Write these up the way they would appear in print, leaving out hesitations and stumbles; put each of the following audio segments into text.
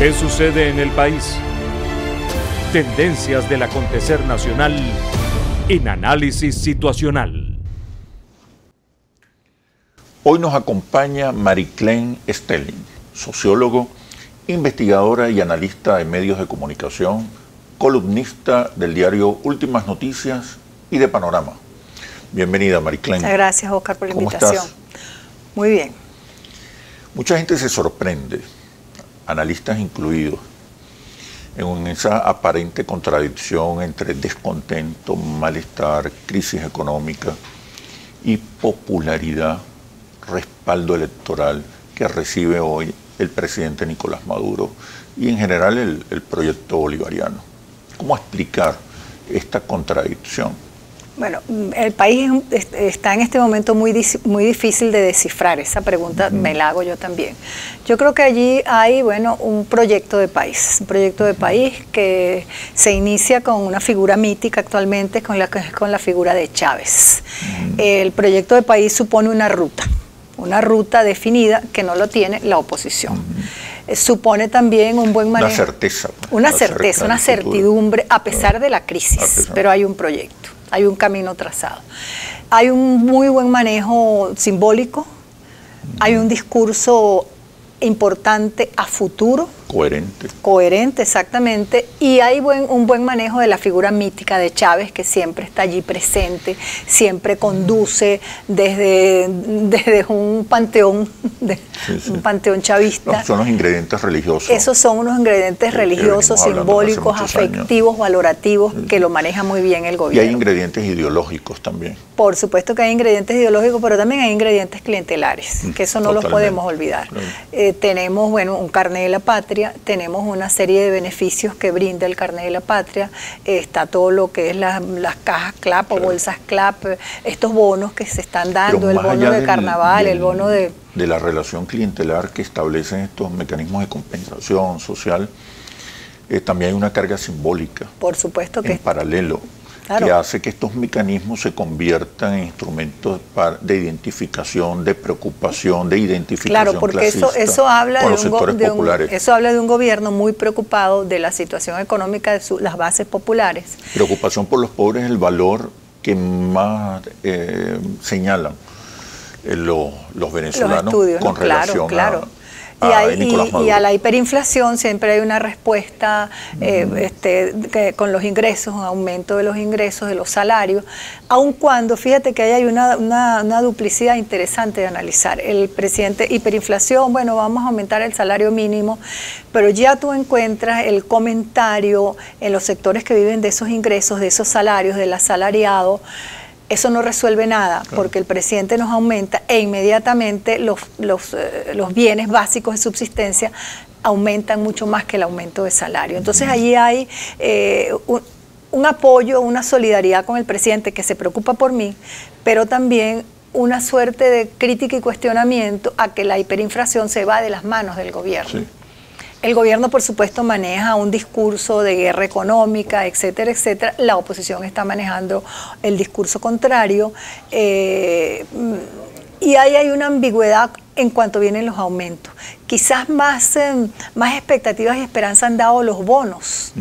¿Qué sucede en el país? Tendencias del acontecer nacional en Análisis Situacional. Hoy nos acompaña Mariclén Stelling, sociólogo, investigadora y analista de medios de comunicación, columnista del diario Últimas Noticias y de Panorama. Bienvenida, Mariclén. Muchas gracias, Oscar, por la invitación. ¿Cómo estás? Muy bien. Mucha gente se sorprende, analistas incluidos, en esa aparente contradicción entre descontento, malestar, crisis económica y popularidad, respaldo electoral que recibe hoy el presidente Nicolás Maduro y en general el proyecto bolivariano. ¿Cómo explicar esta contradicción? Bueno, el país está en este momento muy difícil de descifrar. Esa pregunta me la hago yo también. Yo creo que allí hay, un proyecto de país. Un proyecto de país que se inicia con una figura mítica actualmente, con la figura de Chávez. El proyecto de país supone una ruta definida que no lo tiene la oposición. Supone también un buen manejo. Una certeza, una certidumbre, a pesar de la crisis, pero hay un proyecto. Hay un camino trazado. Hay un muy buen manejo simbólico, hay un discurso importante a futuro. Coherente, exactamente. Y hay un buen manejo de la figura mítica de Chávez, que siempre está allí presente, siempre conduce desde un panteón, un panteón chavista. No, son los ingredientes religiosos. Esos son unos ingredientes religiosos, simbólicos, afectivos, valorativos, que lo maneja muy bien el gobierno. Y hay ingredientes ideológicos también. Por supuesto que hay ingredientes ideológicos, pero también hay ingredientes clientelares, que eso no los podemos olvidar. Claro. Tenemos, un carnet de la patria, tenemos una serie de beneficios que brinda el carnet de la patria, está todo lo que es las cajas CLAP o bolsas CLAP, estos bonos que se están dando, el bono de carnaval, el bono de la relación clientelar que establecen estos mecanismos de compensación social, también hay una carga simbólica. Por supuesto que en paralelo. Claro. Que hace que estos mecanismos se conviertan en instrumentos de identificación, de preocupación, de identificación. Claro, porque eso habla de un gobierno muy preocupado de la situación económica de las bases populares. Preocupación por los pobres es el valor que más señalan los venezolanos, los estudios, con relación y a la hiperinflación siempre hay una respuesta con los ingresos, un aumento de los ingresos, de los salarios, aun cuando, fíjate que ahí hay una duplicidad interesante de analizar. El presidente, hiperinflación, vamos a aumentar el salario mínimo, pero ya tú encuentras el comentario en los sectores que viven de esos ingresos, de esos salarios, del asalariado. Eso no resuelve nada, porque el presidente nos aumenta e inmediatamente los bienes básicos de subsistencia aumentan mucho más que el aumento de salario. Entonces allí hay un apoyo, una solidaridad con el presidente que se preocupa por mí, pero también una suerte de crítica y cuestionamiento a que la hiperinflación se va de las manos del gobierno. Sí. El gobierno, por supuesto, maneja un discurso de guerra económica, etcétera, etcétera. La oposición está manejando el discurso contrario. Y ahí hay una ambigüedad en cuanto vienen los aumentos. Quizás más expectativas y esperanza han dado los bonos.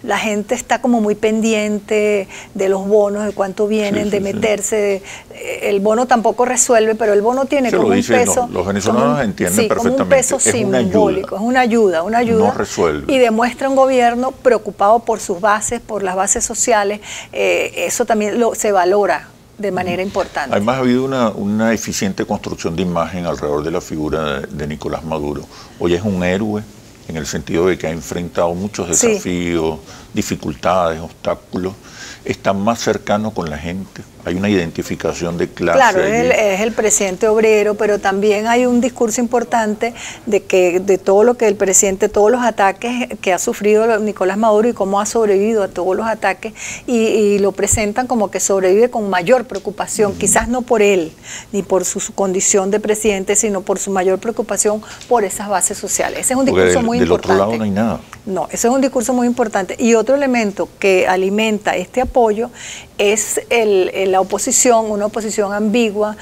La gente está como muy pendiente de los bonos, de cuánto vienen, de meterse. El bono tampoco resuelve, pero el bono tiene como un peso. Los venezolanos entienden perfectamente. Como un peso simbólico, es una ayuda. No resuelve. Y demuestra un gobierno preocupado por sus bases, por las bases sociales. Eso también se valora de manera importante. Además ha habido una eficiente construcción de imagen alrededor de la figura de Nicolás Maduro. Hoy es un héroe en el sentido de que ha enfrentado muchos desafíos, dificultades, obstáculos. Está más cercano con la gente. Hay una identificación de clase. Claro, es el presidente obrero, pero también hay un discurso importante de todo lo que el presidente, todos los ataques que ha sufrido Nicolás Maduro y cómo ha sobrevivido a todos los ataques, y lo presentan como que sobrevive con mayor preocupación, quizás no por él, ni por su condición de presidente, sino por su mayor preocupación por esas bases sociales. Ese es un discurso muy importante. Del otro lado no hay nada. No, ese es un discurso muy importante. Y otro elemento que alimenta este apoyo es el la oposición, una oposición ambigua,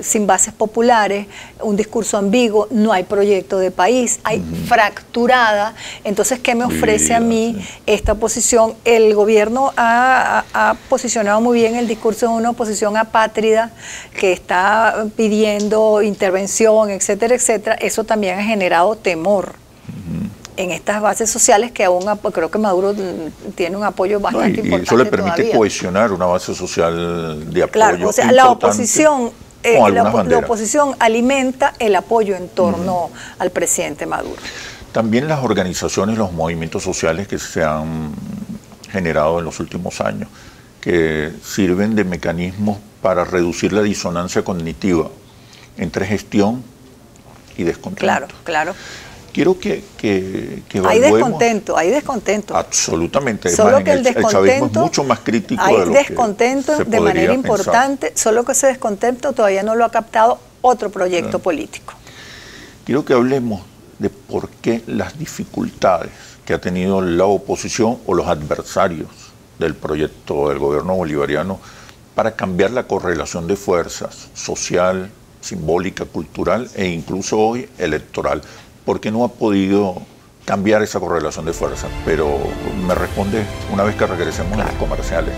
sin bases populares, un discurso ambiguo, no hay proyecto de país, hay fracturada. Entonces, ¿qué me ofrece a mí esta oposición? El gobierno ha posicionado muy bien el discurso de una oposición apátrida que está pidiendo intervención, etcétera, etcétera. Eso también ha generado temor en estas bases sociales, que aún creo que Maduro tiene un apoyo bastante importante. Y eso le permite cohesionar una base social de apoyo. Claro, o sea, la oposición alimenta el apoyo en torno al presidente Maduro. También las organizaciones, los movimientos sociales que se han generado en los últimos años, que sirven de mecanismos para reducir la disonancia cognitiva entre gestión y descontento. Claro, claro. Quiero que evaluemos. Hay descontento. Absolutamente. Solo que el chavismo es mucho más crítico de lo que hay descontento de manera importante, solo que ese descontento todavía no lo ha captado otro proyecto político. Quiero que hablemos de por qué las dificultades que ha tenido la oposición o los adversarios del proyecto del gobierno bolivariano para cambiar la correlación de fuerzas social, simbólica, cultural e incluso hoy electoral. ¿Por qué no ha podido cambiar esa correlación de fuerzas? Pero me responde una vez que regresemos a los comerciales.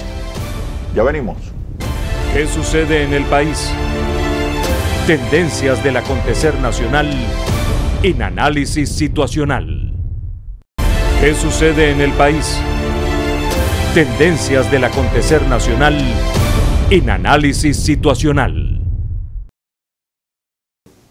Ya venimos. ¿Qué sucede en el país? Tendencias del acontecer nacional en análisis situacional. ¿Qué sucede en el país? Tendencias del acontecer nacional en análisis situacional.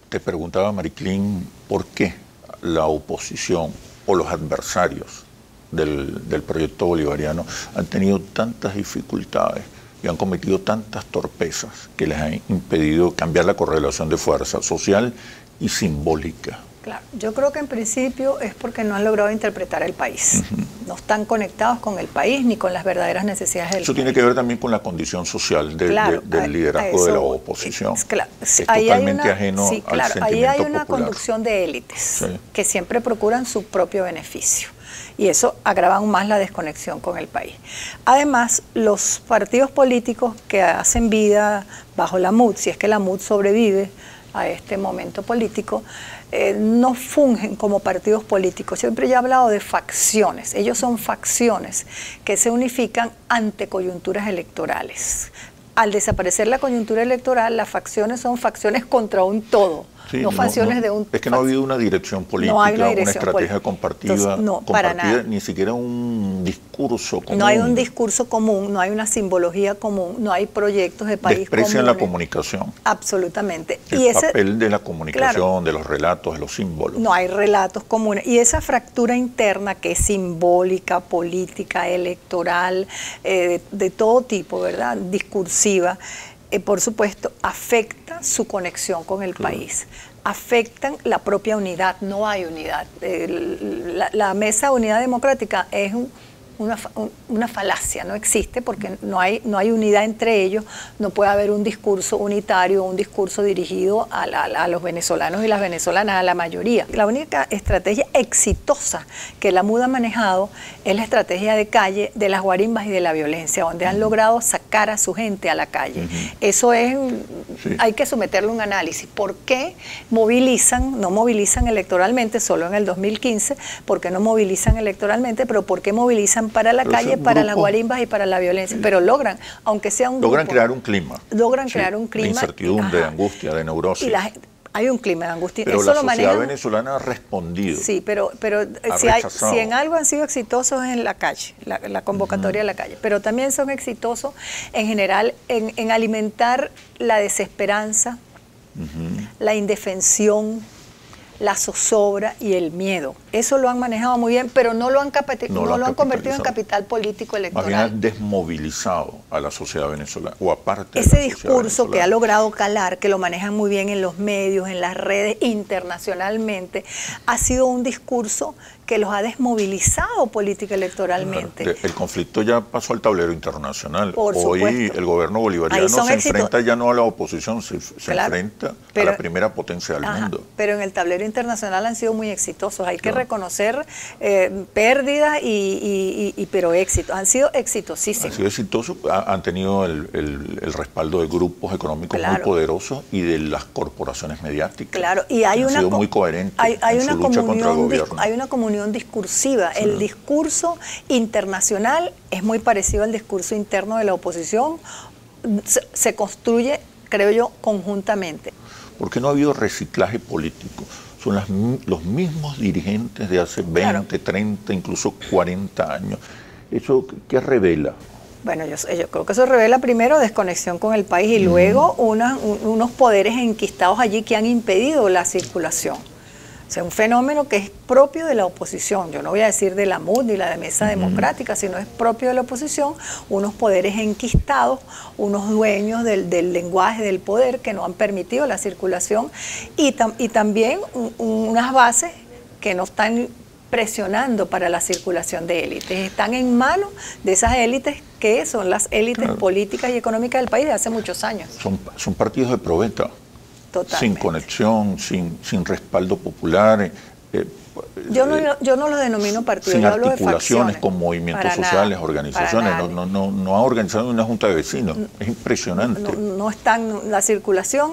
Te preguntaba, Mariclín, ¿por qué la oposición o los adversarios del proyecto bolivariano han tenido tantas dificultades y han cometido tantas torpezas que les han impedido cambiar la correlación de fuerza social y simbólica? Claro, yo creo que en principio es porque no han logrado interpretar el país. No están conectados con el país ni con las verdaderas necesidades del país. Eso tiene que ver también con la condición social del liderazgo de la oposición. Es totalmente ajeno al sentimiento ahí hay una popular. Conducción de élites que siempre procuran su propio beneficio. Y eso agrava aún más la desconexión con el país. Además, los partidos políticos que hacen vida bajo la MUD, si es que la MUD sobrevive a este momento político, no fungen como partidos políticos. Siempre ya he hablado de facciones. Ellos son facciones que se unifican ante coyunturas electorales. Al desaparecer la coyuntura electoral, las facciones son facciones contra un todo. Sí, no facciones de un... Es que no ha habido una dirección política, una estrategia compartida. Entonces, no, para nada. Ni siquiera un discurso común. No hay un discurso común, no hay una simbología común, no hay proyectos de país comunes. Desprecian la comunicación. Absolutamente. El papel de la comunicación, de los relatos, de los símbolos. No hay relatos comunes. Y esa fractura interna que es simbólica, política, electoral, de todo tipo, ¿verdad? Discursiva, por supuesto, afecta su conexión con el país, afectan la propia unidad, no hay unidad. La Mesa de Unidad Democrática es una falacia, no existe porque no hay unidad entre ellos, no puede haber un discurso unitario, un discurso dirigido a los venezolanos y las venezolanas, a la mayoría. La única estrategia exitosa que la MUD ha manejado es la estrategia de calle de las guarimbas y de la violencia, donde han logrado sacar a su gente a la calle. Eso es, hay que someterle un análisis. ¿Por qué no movilizan electoralmente, solo en el 2015, por qué no movilizan electoralmente, pero por qué movilizan para la calle, para las guarimbas y para la violencia? Pero logran, aunque sea un logran grupo, crear un clima. Logran crear un clima. De incertidumbre, de angustia, de neurosis. Hay un clima de angustia. Pero eso la sociedad venezolana ha respondido. Sí, pero si en algo han sido exitosos es en la calle, la convocatoria de la calle. Pero también son exitosos en general en alimentar la desesperanza, la indefensión, la zozobra y el miedo. Eso lo han manejado muy bien, pero no lo han convertido en capital político electoral. Más bien han desmovilizado a la sociedad venezolana, o aparte ese discurso que ha logrado calar, que lo manejan muy bien en los medios, en las redes, internacionalmente, ha sido un discurso que los ha desmovilizado política electoralmente. Claro, el conflicto ya pasó al tablero internacional. Por Hoy supuesto. el gobierno bolivariano se enfrenta ya no a la oposición, se enfrenta a la primera potencia del mundo. Pero en el tablero internacional han sido muy exitosos. Hay que reconocer pérdidas pero éxitos. Han sido exitosísimos. Han sido exitosos, han tenido el respaldo de grupos económicos muy poderosos y de las corporaciones mediáticas. Claro, y hay han sido muy coherentes en su lucha contra el gobierno. Hay una comunión discursiva. Sí. El discurso internacional es muy parecido al discurso interno de la oposición. Se construye, creo yo, conjuntamente. ¿Por qué no ha habido reciclaje político? Son los mismos dirigentes de hace 20, 30, incluso 40 años. ¿Eso qué revela? Bueno, yo creo que eso revela primero desconexión con el país y luego unos poderes enquistados allí que han impedido la circulación. O sea, un fenómeno que es propio de la oposición. Yo no voy a decir de la MUD ni la de Mesa Democrática, sino es propio de la oposición, unos poderes enquistados, unos dueños del lenguaje del poder que no han permitido la circulación y también unas bases que no están presionando para la circulación de élites. Están en manos de esas élites que son las élites políticas y económicas del país de hace muchos años. Son partidos de proveta. Totalmente. Sin conexión, sin respaldo popular. Yo no los denomino partidos, sin yo hablo articulaciones de con movimientos sociales, organizaciones. No ha organizado una junta de vecinos. Es impresionante. No están, la circulación,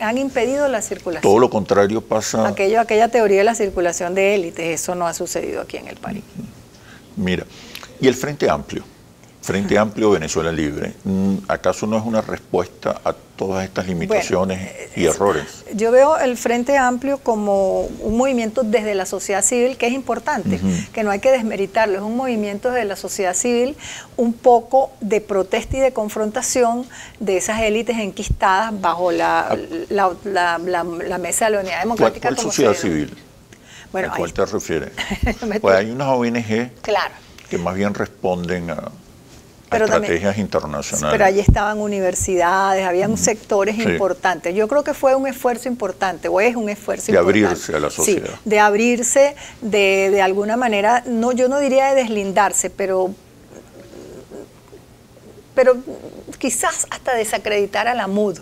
han impedido la circulación. Todo lo contrario pasa. Aquella teoría de la circulación de élites, eso no ha sucedido aquí en el país. Mira, y el Frente Amplio. Frente Amplio Venezuela Libre, ¿acaso no es una respuesta a todas estas limitaciones y errores? Yo veo el Frente Amplio como un movimiento desde la sociedad civil que es importante, que no hay que desmeritarlo, es un movimiento desde la sociedad civil, un poco de protesta y de confrontación de esas élites enquistadas bajo la Mesa de la Unidad Democrática. ¿Cuál sociedad civil? Bueno, ¿a cuál te refieres? Pues hay unas ONG que más bien responden a estrategias internacionales. Pero allí estaban universidades, habían sectores importantes. Yo creo que fue un esfuerzo importante, o es un esfuerzo importante. De abrirse a la sociedad. Sí, de abrirse, de alguna manera, yo no diría de deslindarse, pero quizás hasta desacreditar a la MUD.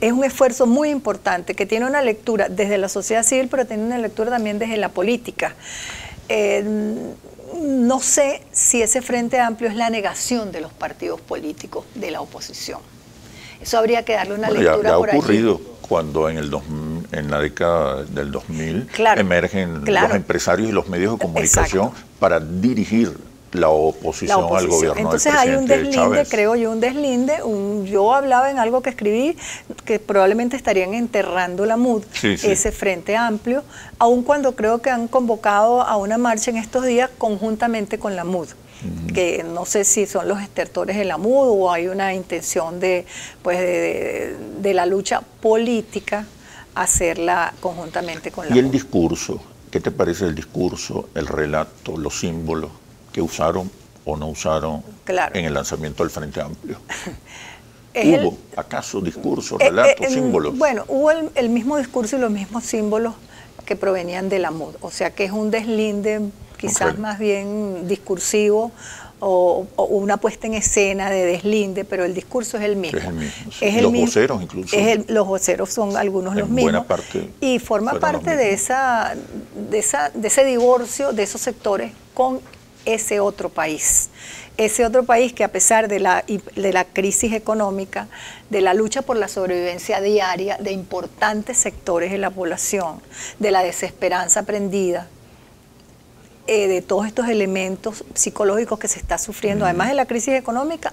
Es un esfuerzo muy importante, que tiene una lectura desde la sociedad civil, pero tiene una lectura también desde la política. No sé si ese Frente Amplio es la negación de los partidos políticos de la oposición. Eso habría que darle una lectura por allí. Ya ha ocurrido cuando en la década del 2000 emergen los empresarios y los medios de comunicación para dirigir la oposición al gobierno. Entonces hay un deslinde, creo yo, yo hablaba en algo que escribí que probablemente estarían enterrando la MUD, ese Frente Amplio, aun cuando creo que han convocado a una marcha en estos días conjuntamente con la MUD. Que no sé si son los estertores de la MUD o hay una intención de la lucha política hacerla conjuntamente con la MUD. ¿Y el discurso? ¿Qué te parece el discurso, el relato, los símbolos que usaron o no usaron en el lanzamiento del Frente Amplio? ¿Hubo acaso discurso, relato, símbolos? Bueno, hubo el mismo discurso y los mismos símbolos que provenían de la MUD, o sea que es un deslinde quizás más bien discursivo o una puesta en escena de deslinde, pero el discurso es el mismo. Es el mismo, sí. Los voceros incluso. Los voceros son algunos los mismos. Buena parte y forma parte de ese divorcio de esos sectores con ese otro país que a pesar de la crisis económica, de la lucha por la sobrevivencia diaria de importantes sectores de la población, de la desesperanza aprendida, de todos estos elementos psicológicos que se está sufriendo, además de la crisis económica,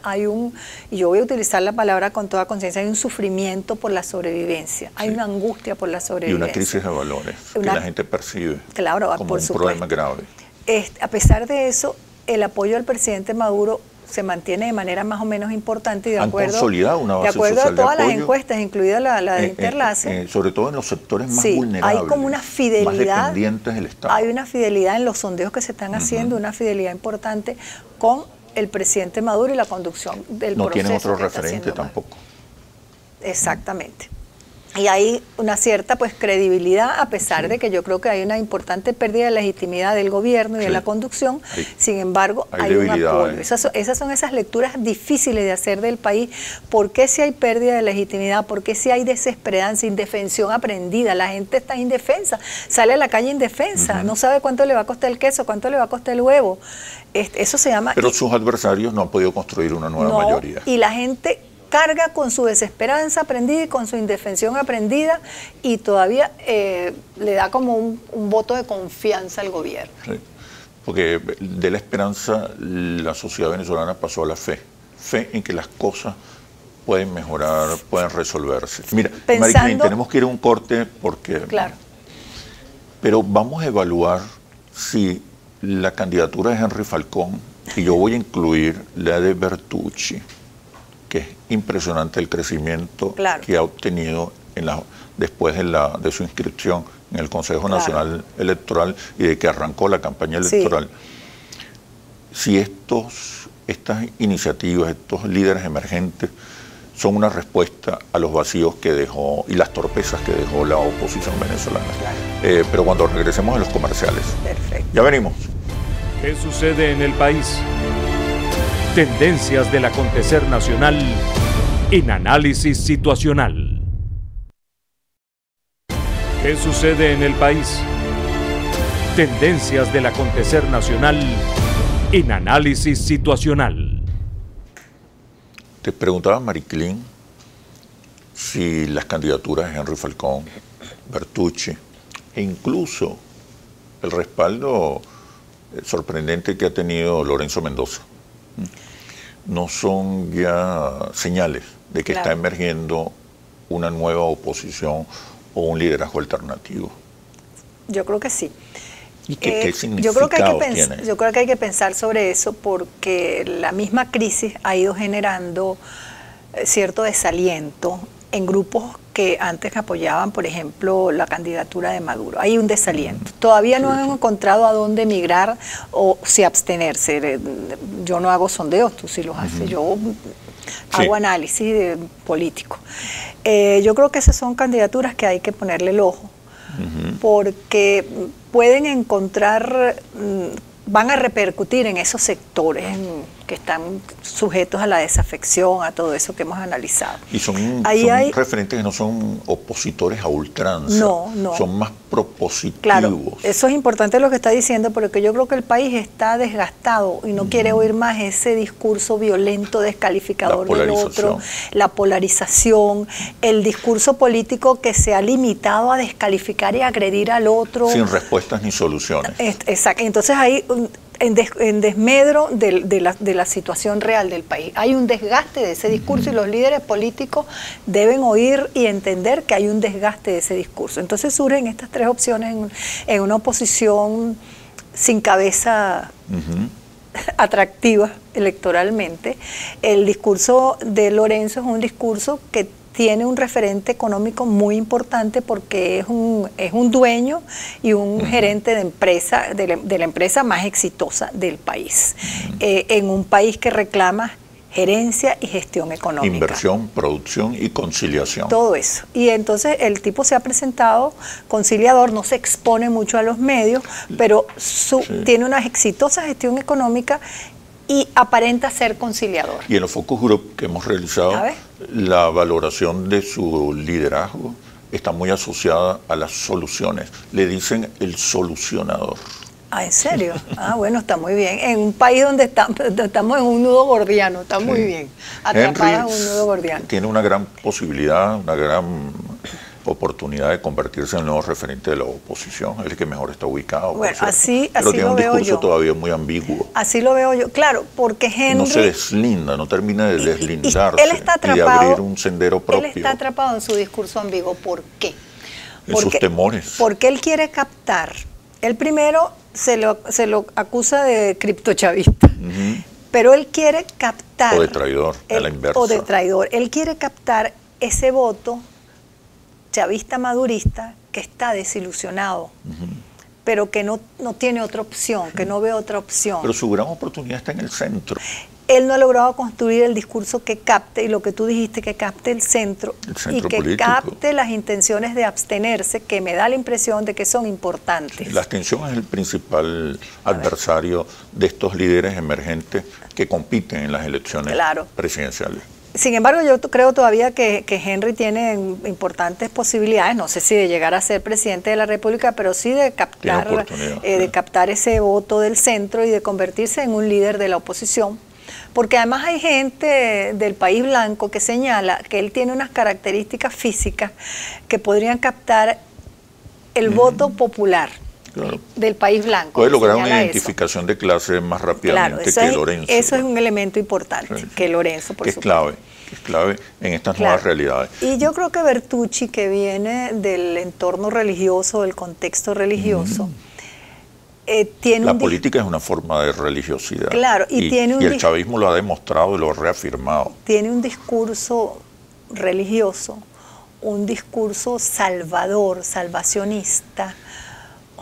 y yo voy a utilizar la palabra con toda conciencia, hay un sufrimiento por la sobrevivencia, hay una angustia por la sobrevivencia. Y una crisis de valores que la gente percibe como un problema grave. A pesar de eso, el apoyo al presidente Maduro se mantiene de manera más o menos importante y de acuerdo a todas las encuestas, incluida la de Interlace. Sobre todo en los sectores más vulnerables, hay como una fidelidad, más dependientes del Estado. Hay una fidelidad en los sondeos que se están haciendo, una fidelidad importante con el presidente Maduro y la conducción del proceso. No tienen otro referente tampoco. Exactamente. Y hay una cierta pues credibilidad, a pesar de que yo creo que hay una importante pérdida de legitimidad del gobierno y de la conducción. Sin embargo, hay un apoyo. Esas son esas lecturas difíciles de hacer del país. ¿Por qué si hay pérdida de legitimidad? ¿Por qué si hay desesperanza, indefensión aprendida? La gente está indefensa, sale a la calle indefensa, no sabe cuánto le va a costar el queso, cuánto le va a costar el huevo. Eso se llama... Pero sus adversarios no han podido construir una nueva mayoría. Y la gente carga con su desesperanza aprendida y con su indefensión aprendida, y todavía le da como un voto de confianza al gobierno. Sí, porque de la esperanza la sociedad venezolana pasó a la fe en que las cosas pueden mejorar, pueden resolverse. Mira, Mariclén, tenemos que ir a un corte porque... Claro. Pero vamos a evaluar si la candidatura de Henry Falcón, y yo voy a incluir la de Bertucci, que es impresionante el crecimiento que ha obtenido después de su inscripción en el Consejo Nacional Electoral y de que arrancó la campaña electoral. Si estas iniciativas, estos líderes emergentes son una respuesta a los vacíos que dejó y las torpezas que dejó la oposición venezolana. Pero cuando regresemos a los comerciales. Perfecto. Ya venimos. ¿Qué sucede en el país? Tendencias del acontecer nacional en Análisis Situacional. ¿Qué sucede en el país? Tendencias del acontecer nacional en Análisis Situacional. Te preguntaba, Mariclén, si las candidaturas de Henry Falcón, Bertucci e incluso el respaldo sorprendente que ha tenido Lorenzo Mendoza no son ya señales de que está emergiendo una nueva oposición o un liderazgo alternativo. Yo creo que sí. ¿Y qué significado tiene? Yo creo que hay que pensar sobre eso, porque la misma crisis ha ido generando cierto desaliento en grupos que antes apoyaban, por ejemplo, la candidatura de Maduro. Hay un desaliento. Todavía no han encontrado a dónde emigrar o si abstenerse. Yo no hago sondeos, tú sí los haces. Yo hago análisis político. Yo creo que esas son candidaturas que hay que ponerle el ojo, porque pueden encontrar, van a repercutir en esos sectores que están sujetos a la desafección, a todo eso que hemos analizado. Y son referentes que no son opositores a ultranza, son más propositivos. Claro, eso es importante lo que está diciendo, porque yo creo que el país está desgastado y no quiere oír más ese discurso violento, descalificador del otro, la polarización, el discurso político que se ha limitado a descalificar y agredir al otro. Sin respuestas ni soluciones. Exacto. Entonces hay en desmedro de la situación real del país. Hay un desgaste de ese discurso y los líderes políticos deben oír y entender que hay un desgaste de ese discurso. Entonces surgen estas tres opciones en una oposición sin cabeza atractiva electoralmente. El discurso de Lorenzo es un discurso que tiene un referente económico muy importante, porque es un dueño y un gerente de empresa, de la empresa más exitosa del país, en un país que reclama gerencia y gestión económica. Inversión, producción y conciliación. Todo eso. Y entonces el tipo se ha presentado conciliador, no se expone mucho a los medios, pero tiene una exitosa gestión económica y aparenta ser conciliador. Y en los focus group que hemos realizado, la valoración de su liderazgo está muy asociada a las soluciones. Le dicen el solucionador. Ah, ¿en serio? Ah, bueno, está muy bien. En un país donde estamos en un nudo gordiano, está muy bien. Atrapados en un nudo gordiano. Tiene una gran posibilidad, una gran oportunidad de convertirse en el nuevo referente de la oposición, el que mejor está ubicado. Bueno, así pero tiene lo veo yo. Un discurso todavía muy ambiguo. Así lo veo yo, claro, porque Henry... No se deslinda, no termina de deslindarse él está atrapado, y de abrir un sendero propio. Él está atrapado en su discurso ambiguo. ¿Por qué? En sus temores. Porque él quiere captar. Él primero se lo acusa de criptochavista, pero él quiere captar... O de traidor, a la inversa. O de traidor. Él quiere captar ese voto chavista madurista que está desilusionado, pero que no tiene otra opción, que no ve otra opción. Pero su gran oportunidad está en el centro. él no ha logrado construir el discurso que capte, y lo que tú dijiste, que capte el centro y que político. Capte las intenciones de abstenerse, que me da la impresión de que son importantes. La abstención es el principal adversario de estos líderes emergentes que compiten en las elecciones presidenciales. Sin embargo, yo creo todavía que Henry tiene importantes posibilidades, no sé si de llegar a ser presidente de la República, pero sí de captar ese voto del centro y de convertirse en un líder de la oposición. Porque además hay gente del país blanco que señala que él tiene unas características físicas que podrían captar el voto popular. Claro. Del país blanco. Puede lograr una identificación de clase más rápidamente que Lorenzo. Eso es un elemento importante, que Lorenzo, por supuesto. Es clave en estas nuevas realidades. Y yo creo que Bertucci, que viene del entorno religioso, del contexto religioso, tiene la política es una forma de religiosidad. Claro, y el chavismo lo ha demostrado y lo ha reafirmado. Tiene un discurso religioso, un discurso salvador, salvacionista,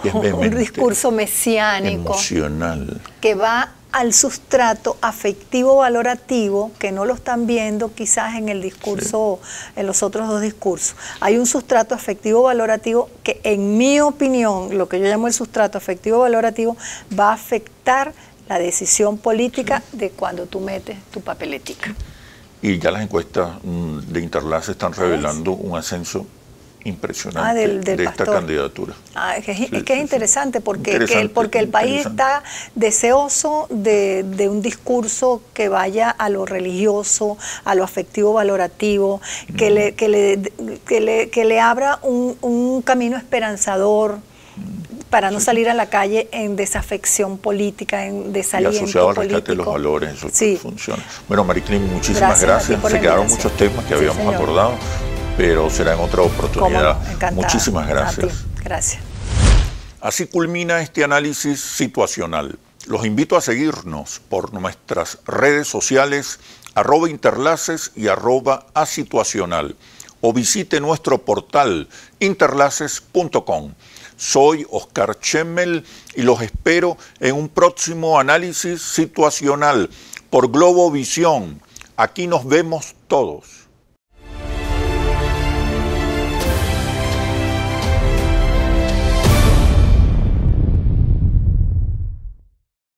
un discurso mesiánico, emocional, que va al sustrato afectivo-valorativo, que no lo están viendo quizás en el discurso, en los otros dos discursos. Hay un sustrato afectivo-valorativo que, en mi opinión, lo que yo llamo el sustrato afectivo-valorativo, va a afectar la decisión política de cuando tú metes tu papeletica. Y ya las encuestas de Interlace están revelando un ascenso impresionante de esta candidatura. Es que es interesante porque el país está deseoso de un discurso que vaya a lo religioso, a lo afectivo valorativo, que le abra un camino esperanzador para no salir a la calle en desafección política, en desaliento político. Y asociado al rescate de los valores, eso funciona. Bueno, Mariclín, muchísimas gracias. Se quedaron muchos temas que habíamos abordado, pero será en otra oportunidad. Muchísimas gracias. Gracias. Así culmina este análisis situacional. Los invito a seguirnos por nuestras redes sociales @interlaces y @asituacional, o visite nuestro portal interlaces.com. Soy Oscar Chemmel y los espero en un próximo análisis situacional por Globovisión. Aquí nos vemos todos.